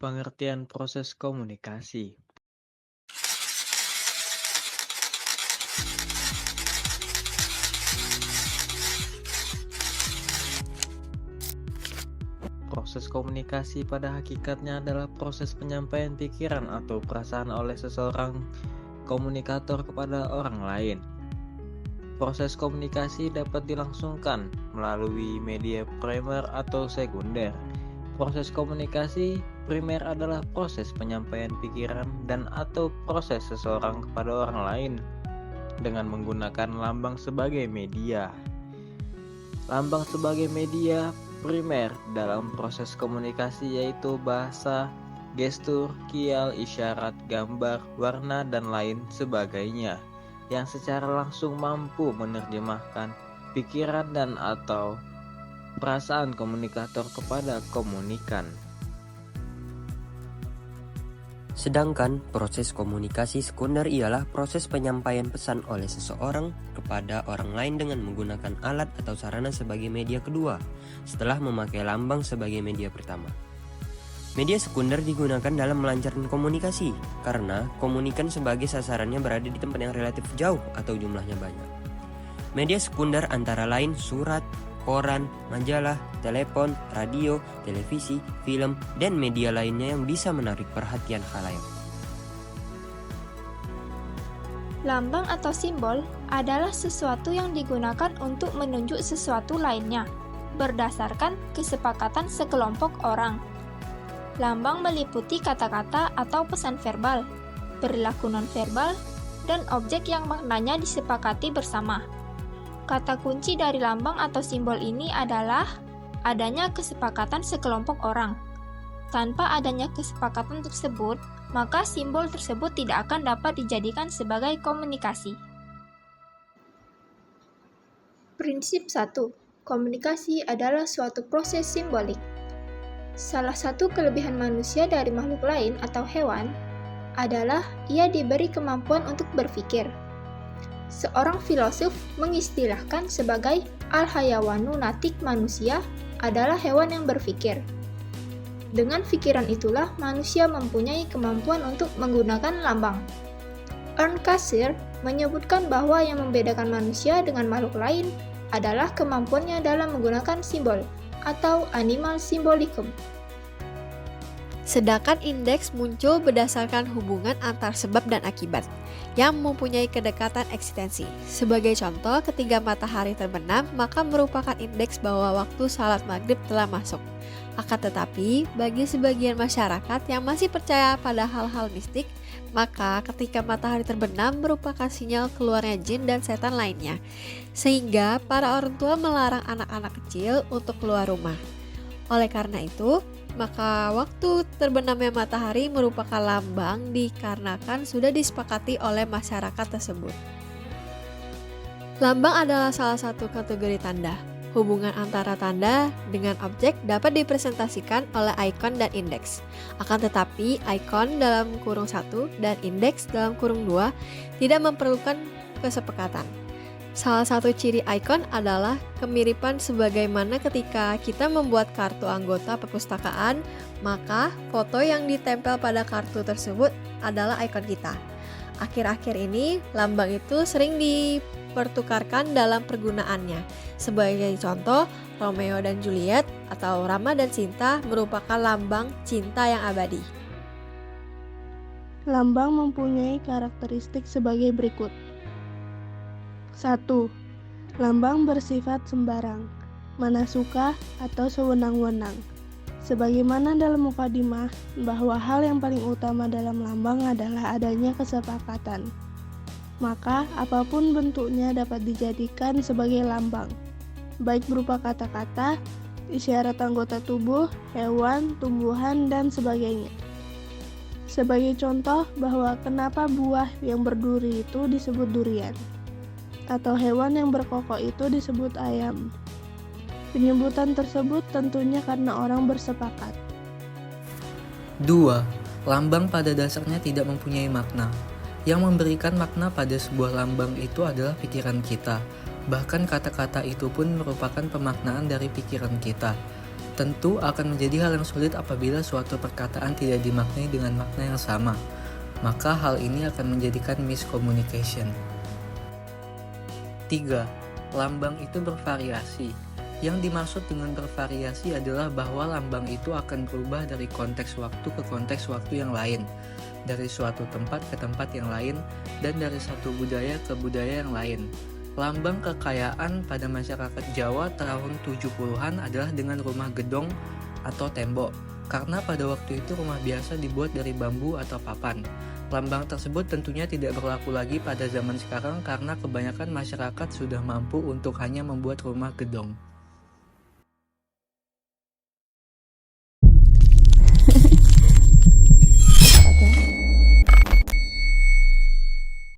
Pengertian proses komunikasi. Proses komunikasi pada hakikatnya adalah proses penyampaian pikiran atau perasaan oleh seseorang komunikator kepada orang lain. Proses komunikasi dapat dilangsungkan melalui media primer atau sekunder. Proses komunikasi primer adalah proses penyampaian pikiran dan atau proses seseorang kepada orang lain dengan menggunakan lambang sebagai media. Lambang sebagai media primer dalam proses komunikasi yaitu bahasa, gestur, kial, isyarat, gambar, warna, dan lain sebagainya yang secara langsung mampu menerjemahkan pikiran dan atau perasaan komunikator kepada komunikan. Sedangkan proses komunikasi sekunder ialah proses penyampaian pesan oleh seseorang kepada orang lain dengan menggunakan alat atau sarana sebagai media kedua setelah memakai lambang sebagai media pertama. Media sekunder digunakan dalam melancarkan komunikasi karena komunikan sebagai sasarannya berada di tempat yang relatif jauh atau jumlahnya banyak. Media sekunder antara lain surat, koran, majalah, telepon, radio, televisi, film, dan media lainnya yang bisa menarik perhatian khalayak. Lambang atau simbol adalah sesuatu yang digunakan untuk menunjuk sesuatu lainnya, berdasarkan kesepakatan sekelompok orang. Lambang meliputi kata-kata atau pesan verbal, perilaku nonverbal, dan objek yang maknanya disepakati bersama. Kata kunci dari lambang atau simbol ini adalah adanya kesepakatan sekelompok orang. Tanpa adanya kesepakatan tersebut, maka simbol tersebut tidak akan dapat dijadikan sebagai komunikasi. Prinsip 1. Komunikasi adalah suatu proses simbolik. Salah satu kelebihan manusia dari makhluk lain atau hewan adalah ia diberi kemampuan untuk berpikir. Seorang filosof mengistilahkan sebagai al-hayawanu natik manusia adalah hewan yang berpikir. Dengan pikiran itulah manusia mempunyai kemampuan untuk menggunakan lambang. Ernst Cassirer menyebutkan bahwa yang membedakan manusia dengan makhluk lain adalah kemampuannya dalam menggunakan simbol atau animal symbolicum. Sedangkan indeks muncul berdasarkan hubungan antar sebab dan akibat yang mempunyai kedekatan eksistensi. Sebagai contoh, ketika matahari terbenam, maka merupakan indeks bahwa waktu salat maghrib telah masuk. Akan tetapi, bagi sebagian masyarakat yang masih percaya pada hal-hal mistik, maka ketika matahari terbenam merupakan sinyal keluarnya jin dan setan lainnya. Sehingga para orang tua melarang anak-anak kecil untuk keluar rumah. Oleh karena itu, maka waktu terbenamnya matahari merupakan lambang dikarenakan sudah disepakati oleh masyarakat tersebut. Lambang adalah salah satu kategori tanda. Hubungan antara tanda dengan objek dapat dipresentasikan oleh ikon dan indeks. Akan tetapi, ikon dalam kurung 1 dan indeks dalam kurung 2 tidak memerlukan kesepakatan. Salah satu ciri ikon adalah kemiripan sebagaimana ketika kita membuat kartu anggota perpustakaan, maka foto yang ditempel pada kartu tersebut adalah ikon kita. Akhir-akhir ini, lambang itu sering dipertukarkan dalam pergunaannya. Sebagai contoh, Romeo dan Juliet atau Rama dan Sinta merupakan lambang cinta yang abadi. Lambang mempunyai karakteristik sebagai berikut. 1. Lambang bersifat sembarang, mana suka atau sewenang-wenang. Sebagaimana dalam mukadimah bahwa hal yang paling utama dalam lambang adalah adanya kesepakatan. Maka apapun bentuknya dapat dijadikan sebagai lambang, baik berupa kata-kata, isyarat anggota tubuh, hewan, tumbuhan, dan sebagainya. Sebagai contoh bahwa kenapa buah yang berduri itu disebut durian, atau hewan yang berkokok itu disebut ayam. Penyebutan tersebut tentunya karena orang bersepakat. 2. Lambang pada dasarnya tidak mempunyai makna. Yang memberikan makna pada sebuah lambang itu adalah pikiran kita. Bahkan kata-kata itu pun merupakan pemaknaan dari pikiran kita. Tentu akan menjadi hal yang sulit apabila suatu perkataan tidak dimaknai dengan makna yang sama. Maka hal ini akan menjadikan miscommunication. 3. Lambang itu bervariasi. Yang dimaksud dengan bervariasi adalah bahwa lambang itu akan berubah dari konteks waktu ke konteks waktu yang lain, dari suatu tempat ke tempat yang lain, dan dari satu budaya ke budaya yang lain. Lambang kekayaan pada masyarakat Jawa tahun 70-an adalah dengan rumah gedong atau tembok, karena pada waktu itu rumah biasa dibuat dari bambu atau papan. Lambang tersebut tentunya tidak berlaku lagi pada zaman sekarang karena kebanyakan masyarakat sudah mampu untuk hanya membuat rumah gedong.